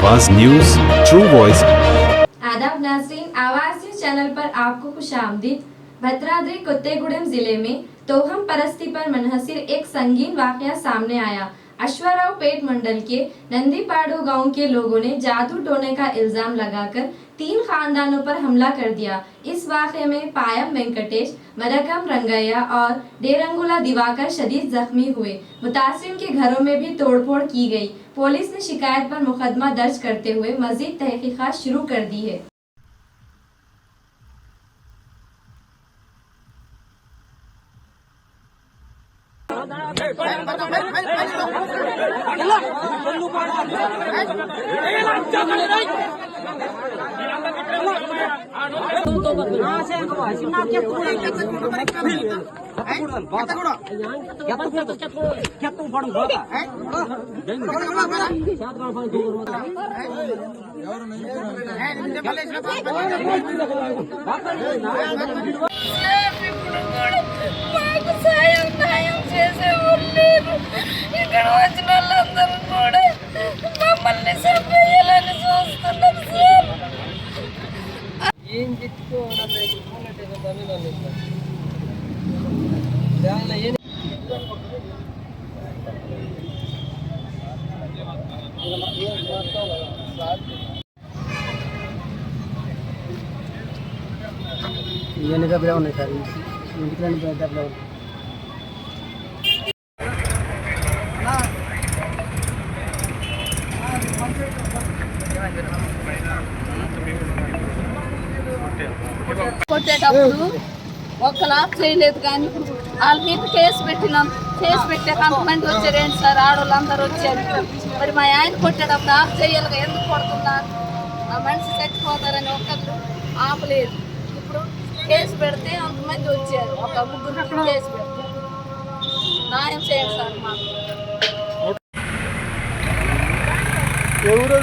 आवाज news, true voice. आदाब नाज़रीन, आवाज न्यूज चैनल पर आपको खुशामदीद। भद्राद्री कुत्तेगुड़म जिले में तोहम परस्ती पर मुनहसिर एक संगीन वाकया सामने आया। अश्वाराव पेट मंडल के नंदीपाड़ो गांव के लोगों ने जादू टोने का इल्जाम लगाकर 3 खानदानों पर हमला कर दिया। इस वाक़े में पायम वेंकटेश, मरकम रंगैया और डेरंगुला दिवाकर शदीद जख्मी हुए। मुतासिर के घरों में भी तोड़फोड़ की गई। पुलिस ने शिकायत पर मुकदमा दर्ज करते हुए मजीद तहकीकात शुरू कर दी है। ఇక్కడ వచ్చిన వాళ్ళందరూ కూడా మమ్మల్ని చంపేయాలని చూస్తున్నారు సార్. ఏం ఇవన్నీ డబ్బులు ఉన్నాయి సార్, ఇంటికి రెండు డబ్బులు ఉన్నాయి. కొట్టేటప్పుడు ఒక్కలా చేయలేదు, కానీ వాళ్ళ మీద కేసు పెట్టే కొంతమంది వచ్చారేంటి సార్, ఆడవాళ్ళందరూ వచ్చారు. మరి మా ఆయన కొట్టేటప్పుడు ఆఫ్ చేయాలి, ఎందుకు కొడుతున్నారు? ఆ మనిషి చచ్చిపోతారని ఒక్కరు ఆపలేదు. ఇప్పుడు కేసు పెడితే అంతమంది వచ్చారు, ఒక 3 కేసు పెడితే న్యాయం చేయండి సార్ మాకు. ఎవరు